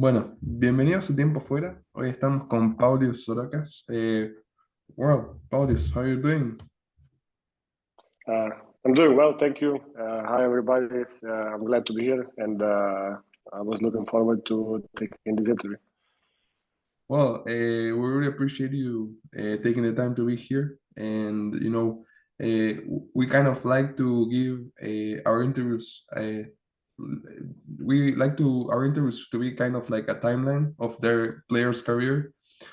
Bueno, bienvenidos a Tiempo Fuera. Hoy estamos con Paulius Sorokas. Paulius, how are you doing? Uh, I'm doing well, thank you. Hi, everybody. I'm glad to be here, and I was looking forward to taking this interview. Well, we really appreciate you taking the time to be here. And, we kind of like to give our interviews, we like to our interviews to be kind of like a timeline of their player's career.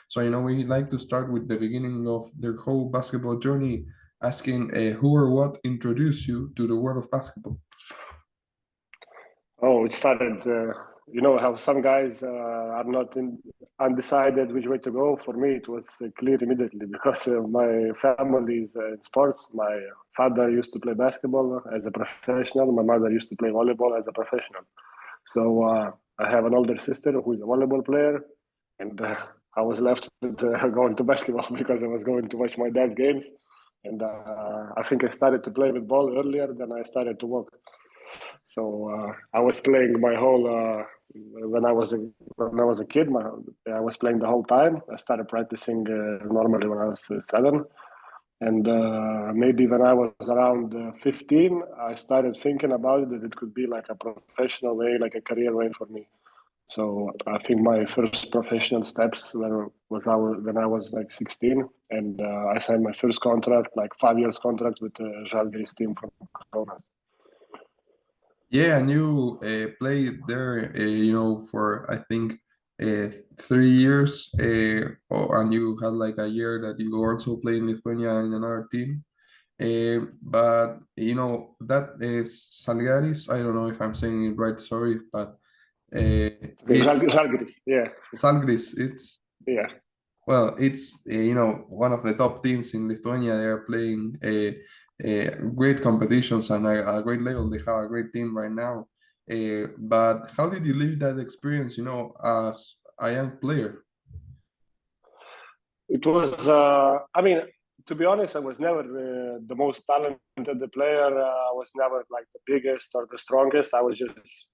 So, we like to start with the beginning of their whole basketball journey, asking who or what introduced you to the world of basketball. Oh, it started. You know how some guys are not undecided which way to go. For me, it was clear immediately because my family is in sports. My father used to play basketball as a professional. My mother used to play volleyball as a professional. So I have an older sister who is a volleyball player, and I was left with going to basketball because I was going to watch my dad's games. And I think I started to play with ball earlier than I started to walk. So I was playing my whole when I was a kid. I was playing the whole time. I started practicing normally when I was 7, and maybe when I was around 15, I started thinking about it that it could be like a professional way, like a career way for me. So I think my first professional steps when I was like 16, and I signed my first contract, like 5 years contract with the Žalgiris team from Corona. Yeah, and you played there, for I think 3 years, and you had like a year that you also played in Lithuania in another team. But that is Salgaris. I don't know if I'm saying it right. Sorry, but it's Žalgiris, yeah, Salgris. It's yeah. well, it's one of the top teams in Lithuania. They are playing great competitions and a great level. They have a great team right now. But how did you live that experience? As a young player. It was, I mean, to be honest, I was never the most talented player. I was never like the biggest or the strongest. I was just,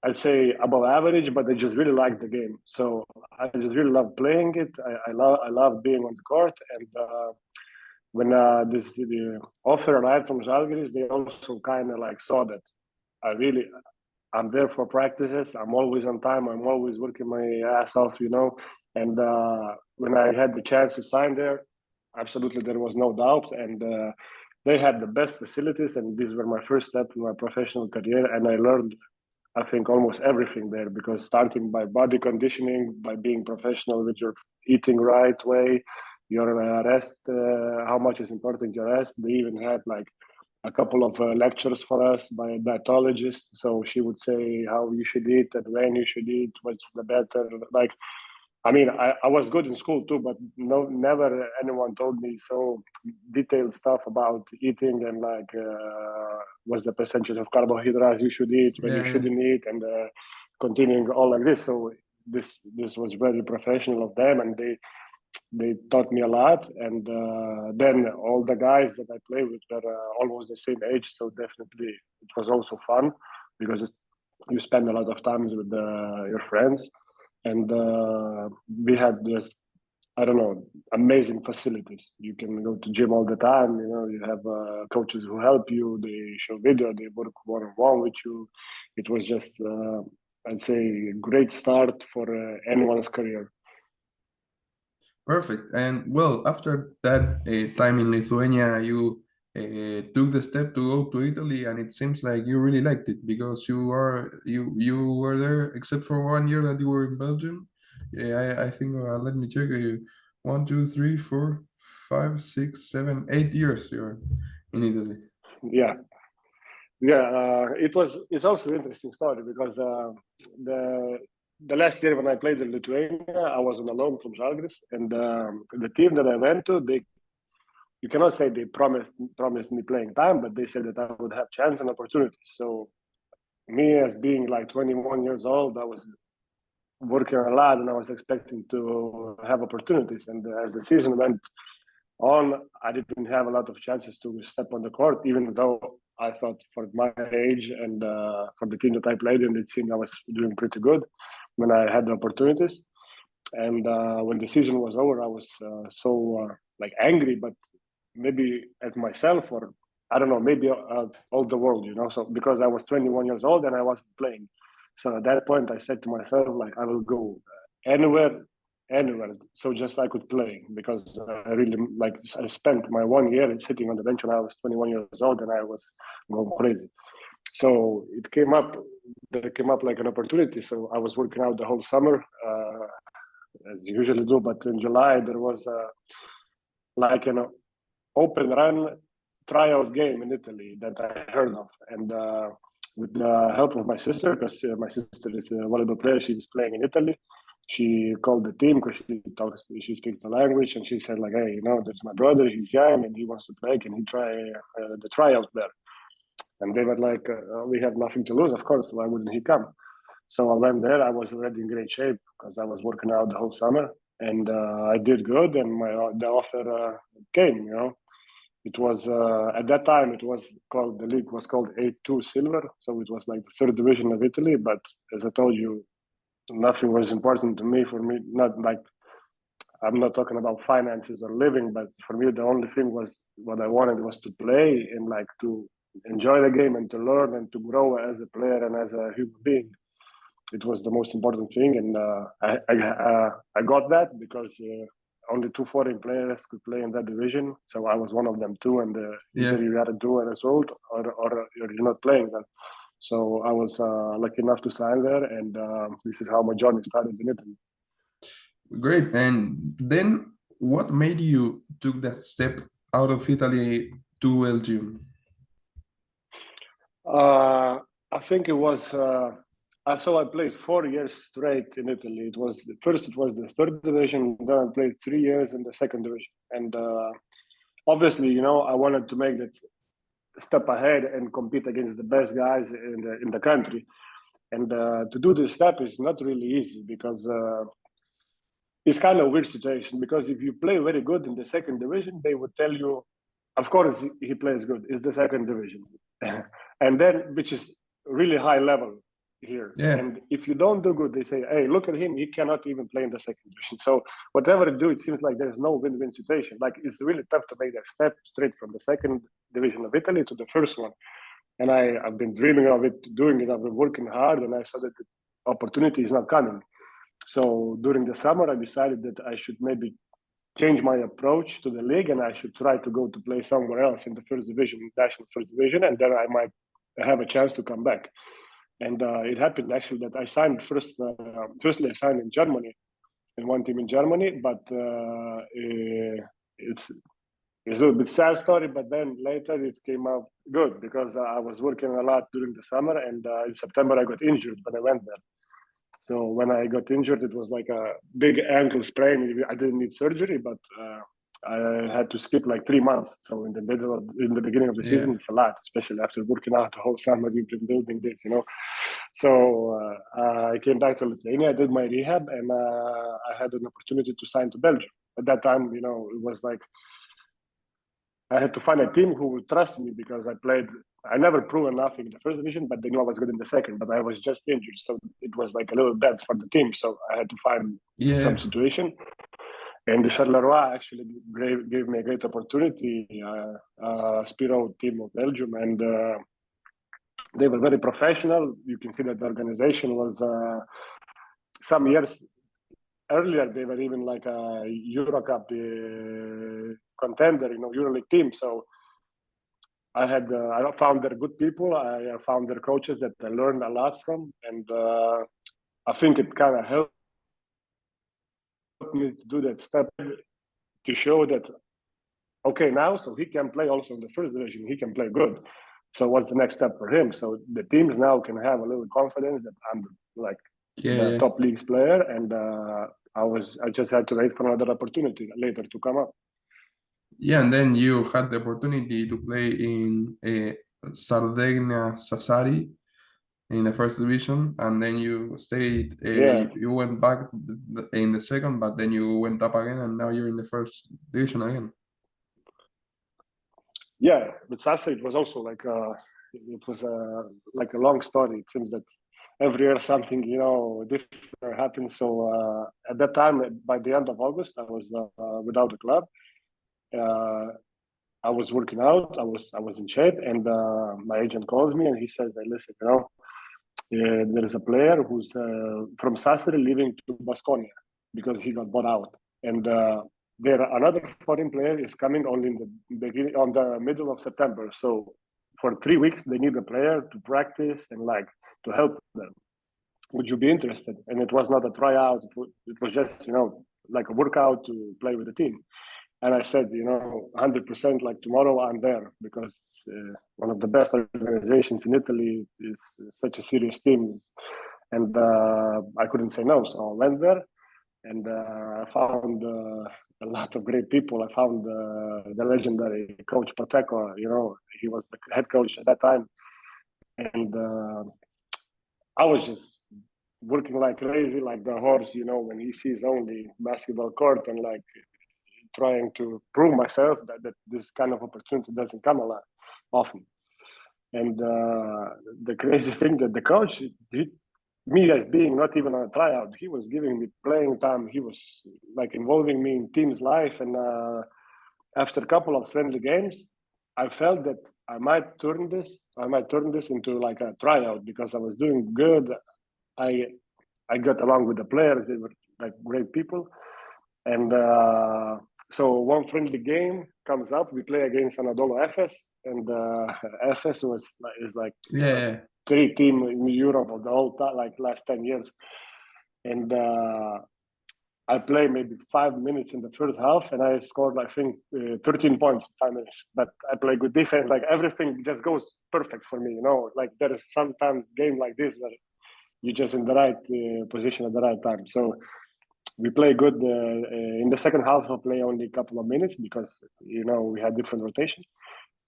I'd say, above average, but I just really liked the game. So I just really love playing it. I love being on the court. And when the offer arrived from Žalgiris, they also kind of like saw that I'm there for practices. I'm always on time. I'm always working my ass off, And when I had the chance to sign there, absolutely there was no doubt. And they had the best facilities, and these were my first step in my professional career. And I learned, I think, almost everything there, because starting by body conditioning, by being professional with your eating right way, your rest, how much is important your rest. They even had like a couple of lectures for us by a dietologist. So she would say how you should eat and when you should eat, what's the better. Like, I mean, I was good in school too, but never anyone told me so detailed stuff about eating and like what's the percentage of carbohydrates you should eat, when you Yeah, shouldn't eat, and continuing all like this. So this was very professional of them, and they taught me a lot. And then all the guys that I play with were almost the same age, so definitely it was also fun because you spend a lot of times with your friends. And we had this, I don't know, amazing facilities. You can go to gym all the time. You have coaches who help you. They show video. They work one-on-one with you. It was just, I'd say, a great start for anyone's career. perfect. And well, after that time in Lithuania, you took the step to go to Italy, and it seems like you really liked it because you were there, except for 1 year that you were in Belgium. Yeah, I think. Let me check. 1, 2, 3, 4, 5, 6, 7, 8 years you're in Italy. Yeah, yeah. It's also an interesting story because the the last year when I played in Lithuania, I was on a loan from Žalgiris, and the team that I went to, you cannot say they promised me playing time, but they said that I would have chance and opportunities. So me, as being like 21 years old, I was working a lot and I was expecting to have opportunities. And as the season went on, I didn't have a lot of chances to step on the court, even though I thought for my age and for the team that I played in, it seemed I was doing pretty good. when I had the opportunities. And when the season was over, I was so like angry, but maybe at myself, or I don't know, maybe all the world, you know. So because I was 21 years old and I wasn't playing, so at that point I said to myself, like, I will go anywhere, so just I could play, because I really, like, I spent my 1 year sitting on the bench when I was 21 years old and I was going crazy. So there came up like an opportunity. So I was working out the whole summer, as you usually do, but in July there was like an open run tryout game in Italy that I heard of, and with the help of my sister, because my sister is a volleyball player, she was playing in Italy. She called the team because she speaks the language, and she said, like, hey, you know, that's my brother. He's young and he wants to play. Can he try the tryout there? And they were like, we have nothing to lose, of course. Why wouldn't he come? So I went there. I was already in great shape because I was working out the whole summer, and I did good. And the offer came. You know, it was at that time the league was called A2 Silver, so it was like the third division of Italy. But as I told you, nothing was important to me. For me, not like, I'm not talking about finances or living, but for me, the only thing was what I wanted was to play and like to enjoy the game and to learn and to grow as a player and as a human being. It was the most important thing, and I got that because only two foreign players could play in that division, so I was one of them too. And either you had to do a result or you're not playing that. So I was lucky enough to sign there, and this is how my journey started in Italy. Great. And then what made you took that step out of Italy to Belgium? I think it was. So I played 4 years straight in Italy. It was the third division. Then I played 3 years in the second division, and obviously, you know, I wanted to make that step ahead and compete against the best guys in the country. And to do this step is not really easy, because it's kind of a weird situation. Because if you play very good in the second division, they would tell you, of course he plays good. It's the second division, and then, which is really high level here. Yeah. And if you don't do good, they say, hey, look at him, he cannot even play in the second division. So whatever you do, it seems like there's no win-win situation. Like, it's really tough to make that step straight from the second division of Italy to the first one. And I've been dreaming of it, doing it. I've been working hard, and I saw that the opportunity is not coming. So during the summer, I decided that I should maybe change my approach to the league, and I should try to go to play somewhere else in the first division, national first division, and then I might have a chance to come back. And it happened actually that I signed firstly I signed in Germany, in one team in Germany, but it's a little bit sad story, but then later it came out good, because I was working a lot during the summer, and in September I got injured when I went there. So when I got injured, it was like a big ankle sprain. I didn't need surgery, but I had to skip like 3 months. So in the beginning of the season, it's a lot, especially after working out the whole summer. You've been building this, you know. So I came back to Lithuania. I did my rehab, and I had an opportunity to sign to Belgium. At that time, you know, it was like I had to find a team who would trust me, because I never proved enough in the first division, but they knew I was good in the second, but I was just injured. So it was like a little bad for the team. So I had to find some situation. And the Charleroi actually gave me a great opportunity, Spiro team of Belgium. And they were very professional. You can see that the organization was some years earlier, they were even like a Euro Cup contender, you know, EuroLeague team. So I found their good people. I found their coaches that I learned a lot from, and I think it kind of helped me to do that step, to show that, okay, now, so he can play also in the first division. He can play good. So what's the next step for him? So the teams now can have a little confidence that I'm like the top leagues player, and I just had to wait for another opportunity later to come up. Yeah, and then you had the opportunity to play in Sardinia Sassari in the first division, and then you stayed. You went back in the second, but then you went up again, and now you're in the first division again. Yeah, with Sassari, it was also like it was like a long story. It seems that every year something different happens. So at that time, by the end of August, I was without a club. I was working out. I was in shape, and my agent calls me and he says, "Hey, listen, there is a player who's from Sassari leaving to Baskonia because he got bought out, and there another foreign player is coming only in the beginning on the middle of September. So for 3 weeks they need a player to practice and like to help them. Would you be interested?" And it was not a tryout; it was just like a workout to play with the team. And I said, 100%, like tomorrow I'm there because it's one of the best organizations in Italy. It's such a serious team. And I couldn't say no. So I went there and I found a lot of great people. I found the legendary coach Pateco, he was the head coach at that time. And I was just working like crazy, like the horse, when he sees only basketball court and like trying to prove myself that this kind of opportunity doesn't come a lot often. And the crazy thing that the coach, me as being not even on a tryout, he was giving me playing time. He was like involving me in team's life. And after a couple of friendly games, I felt that I might turn this into like a tryout because I was doing good. I got along with the players. They were like great people. And so one friendly game comes up. We play against Anadolu Efes, and Efes is like Yeah. 3 team in Europe of the whole time, like last 10 years. And I play maybe 5 minutes in the first half, and I scored, I think, 13 points in 5 minutes. But I play good defense. Like everything just goes perfect for me. Like there is sometimes game like this where you're just in the right position at the right time. So we play good in the second half. I play only a couple of minutes because we had different rotations.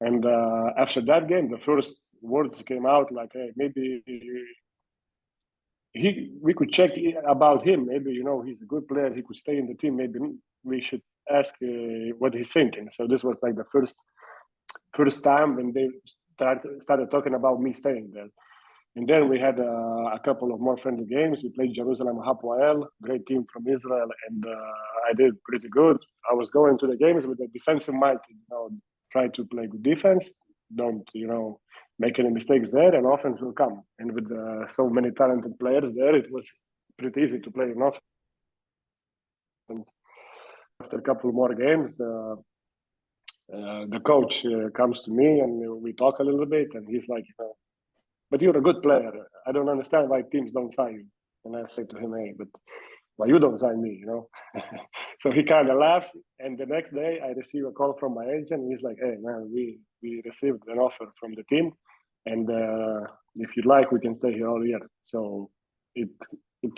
And after that game, the first words came out like, "Hey, maybe we could check about him. Maybe he's a good player. He could stay in the team. Maybe we should ask what he's thinking." So this was like the first time when they started talking about me staying there. And then we had a couple of more friendly games. We played Jerusalem Hapoel, great team from Israel, and I did pretty good. I was going to the games with a defensive mindset, try to play good defense, don't, make any mistakes there, and offense will come. And with so many talented players there, it was pretty easy to play in offense. After a couple more games, the coach comes to me and we talk a little bit, and he's like, "But you're a good player. I don't understand why teams don't sign you." And I say to him, "Hey, but why you don't sign me, So he kind of laughs. And the next day I receive a call from my agent. He's like, "Hey, man, we received an offer from the team. And if you'd like, we can stay here all year." So it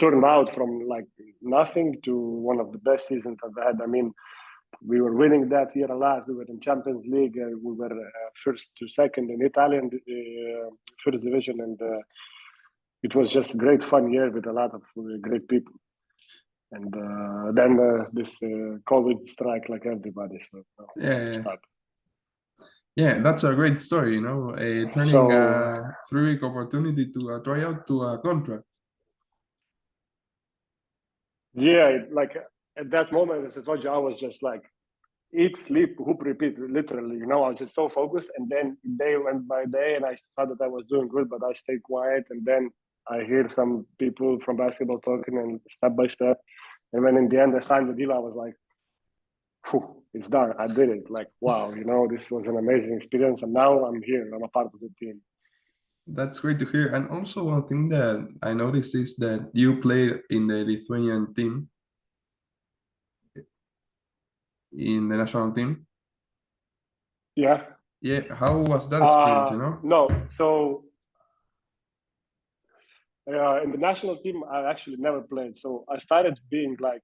turned out from like nothing to one of the best seasons I've had. I mean, we were winning that year a lot. We were in Champions League. We were first to second in Italian first division, and it was just a great fun year with a lot of great people. And then this COVID strike like everybody. So Yeah, that's a great story. Turning a 3-week opportunity to a tryout to a contract. Yeah, like at that moment, as I told you, I was just like eat, sleep, hoop, repeat, literally. I was just so focused. And then day went by day, and I thought that I was doing good, but I stayed quiet. And then I hear some people from basketball talking, and step by step. And when in the end I signed the deal, I was like, "Whew, it's done. I did it." Like, wow, this was an amazing experience. And now I'm here. I'm a part of the team. That's great to hear. And also one thing that I noticed is that you played in the Lithuanian team, in the national team. Yeah. Yeah. How was that experience, No. So in the national team, I actually never played. So I started being like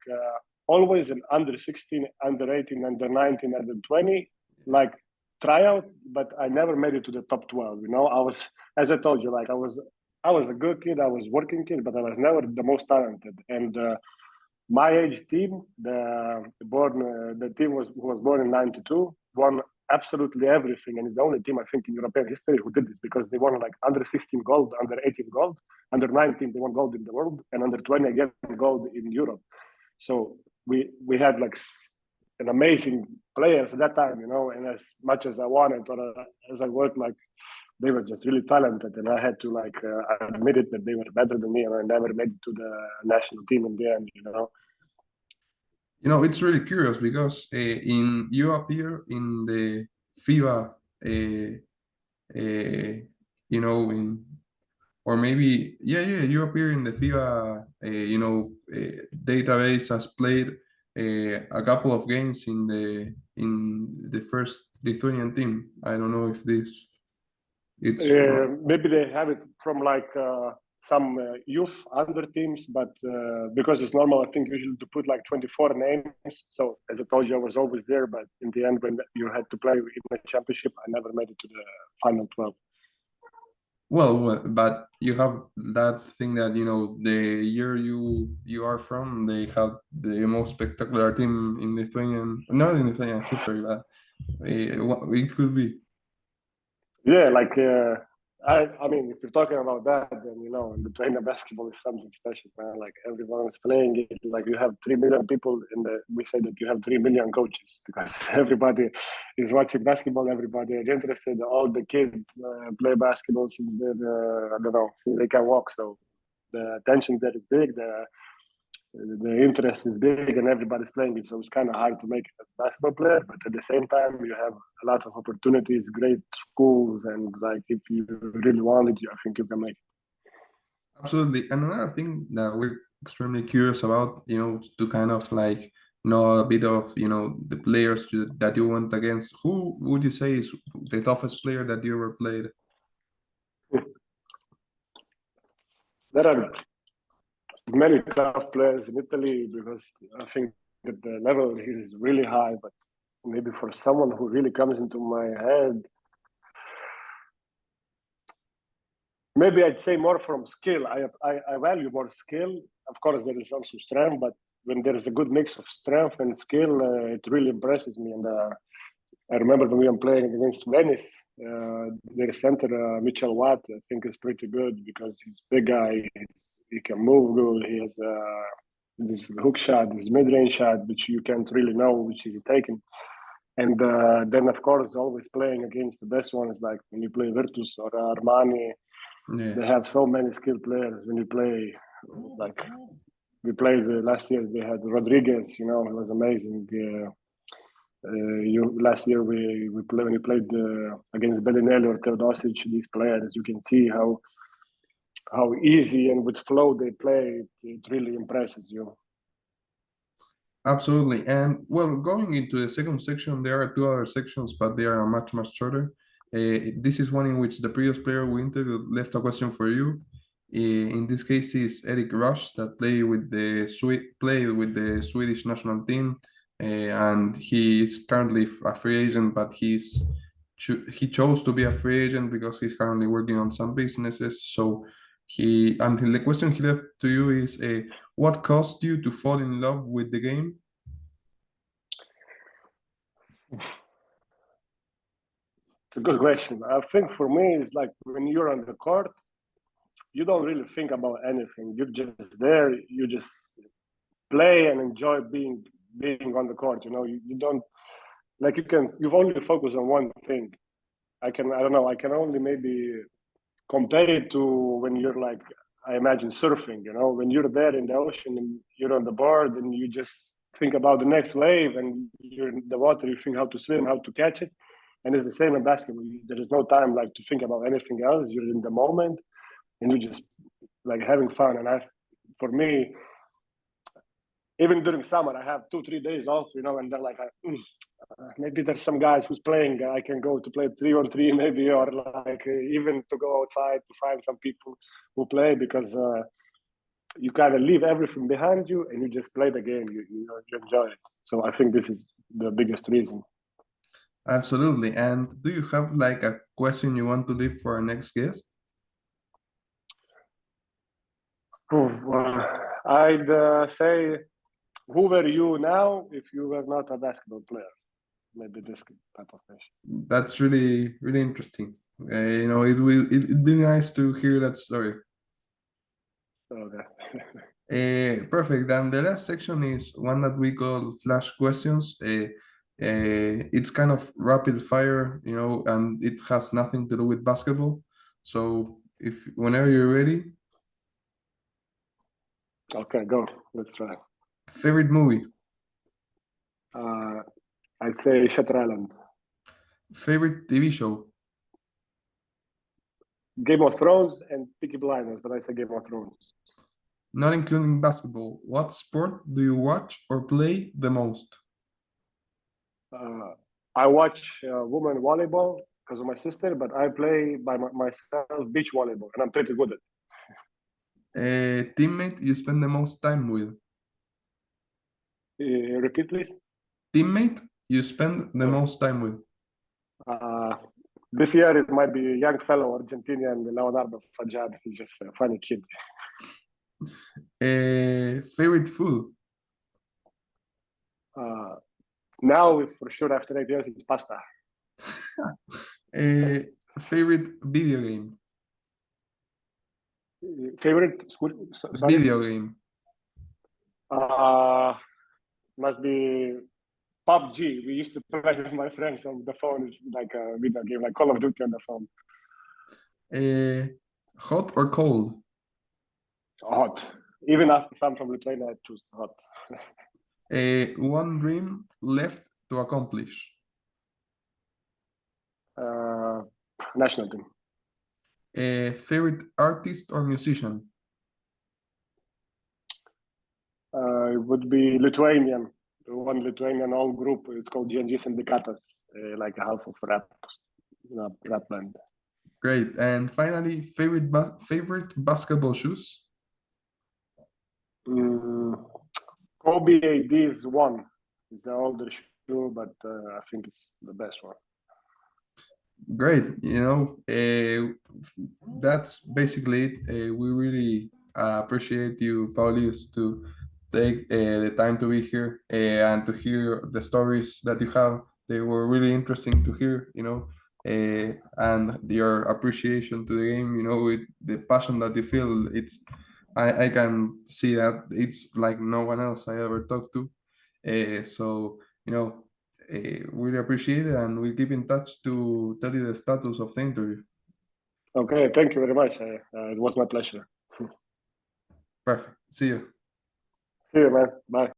always an under 16, under 18, under 19, under 20, like tryout, but I never made it to the top 12. I was, as I told you, like I was a good kid, I was working kid, but I was never the most talented. And my age team, the team who was born in '92, won absolutely everything, and it's the only team I think in European history who did this, because they won like under 16 gold, under 18 gold, under 19 they won gold in the world, and under 20 again gold in Europe. So we had like an amazing players at that time, and as much as I wanted or as I worked, like they were just really talented, and I had to like admit it that they were better than me, and I never made it to the national team in the end. It's really curious because you appear in the FIBA, in or maybe you appear in the FIBA, database as played a couple of games in the first Lithuanian team. I don't know if it's maybe they have it from like some youth under teams, but because it's normal, I think usually to put like 24 names. So as I told you, I was always there, but in the end, when you had to play in the championship, I never made it to the final 12. Well, but you have that thing that the year you are from, they have the most spectacular team in Lithuanian, not in Lithuanian history, but it could be. Yeah, like I mean, if you're talking about that, then the trainer basketball is something special, man. Like everyone is playing it. Like you have 3 million people we say that you have 3 million coaches, because everybody is watching basketball. Everybody is interested. All the kids play basketball since I don't know, since they can walk. So the attention there is big. The interest is big, and everybody's playing it, so it's kind of hard to make it as a basketball player. But at the same time, you have a lot of opportunities, great schools, and like if you really want it, I think you can make it. Absolutely. And another thing that we're extremely curious about, to kind of like know a bit of, the players that you went against. Who would you say is the toughest player that you ever played? There are many tough players in Italy, because I think that the level here is really high. But maybe for someone who really comes into my head, maybe I'd say more from skill. I value more skill. Of course, there is also strength, but when there is a good mix of strength and skill, it really impresses me. And I remember when we were playing against Venice, their center, Mitchell Watt, I think is pretty good, because he's a big guy. He can move good. He has this hook shot, this mid-range shot, which you can't really know which he's taking. And then, of course, always playing against the best ones, like when you play Virtus or Armani, Yeah. they have so many skilled players. When you play, like we played last year, they had Rodriguez, it was amazing. Last year when we played against Bellinelli or Teodosic, these players, you can see how easy and with flow they play. It really impresses you. Absolutely. And well, going into the second section, there are two other sections, but they are much, much shorter. This is one in which the previous player we interviewed left a question for you. In this case, is Eric Rush, that played with the Swedish national team, and he is currently a free agent, but he chose to be a free agent because he's currently working on some businesses. So until the question he left to you is, what caused you to fall in love with the game? It's a good question. I think for me, it's like when you're on the court, you don't really think about anything. You're just there. You just play and enjoy being on the court. You don't like you only focus on one thing. I don't know. I can only maybe compare it to when you're like, I imagine surfing. When you're there in the ocean and you're on the board and you just think about the next wave, and you're in the water, you think how to swim, how to catch it. And it's the same in basketball. There is no time like to think about anything else. You're in the moment, and you're just like having fun. And for me, even during summer, I have 2-3 days off, and then like maybe there's some guys who's playing. I can go to play 3-on-3 maybe, or like even to go outside to find some people who play, because you kind of leave everything behind you and you just play the game. You enjoy it. So I think this is the biggest reason. Absolutely. And do you have like a question you want to leave for our next guest? I'd say, who were you now if you were not a basketball player? maybe this type of fish. That's really really interesting. It'd be nice to hear that story. Okay. Perfect. And the last section is one that we call flash questions. It's kind of rapid fire, and it has nothing to do with basketball. So if whenever you're ready, Okay, go. Let's try. favorite movie, I'd say Shutter Island. favorite TV show, Game of Thrones and Peaky Blinders, but I say Game of Thrones. not including basketball. What sport do you watch or play the most? I watch women volleyball because of my sister, but I play by myself beach volleyball, and I'm pretty good at it. Teammate you spend the most time with. Repeat, please. Teammate you spend the most time with. This year it might be a young fellow Argentinian Leonardo Fajad. He's just a funny kid. Favorite food. Now, for sure, after 8 years, it's pasta. Favorite video game. Favorite sorry? Video game. Must be PUBG. We used to play with my friends on the phone. It's like a video game, like Call of Duty on the phone. Hot or cold? Hot. Even if I'm from Lithuania, I choose hot. One dream left to accomplish. National team. Favorite artist or musician? It would be Lithuanian. One Lithuanian old group. It's called GNG Syndikatas, like a half of rap band. Great. And finally, favorite basketball shoes? Kobe AD's one. It's an older shoe, but I think it's the best one. Great. That's basically it. We really appreciate you, Paulius, to take the time to be here and to hear the stories that you have. They were really interesting to hear, and your appreciation to the game, the passion that you feel. I can see that it's like no one else I ever talked to. So, really appreciate it, and we'll keep in touch to tell you the status of the interview. Okay, thank you very much. It was my pleasure. Perfect. See you. See you, man. Bye.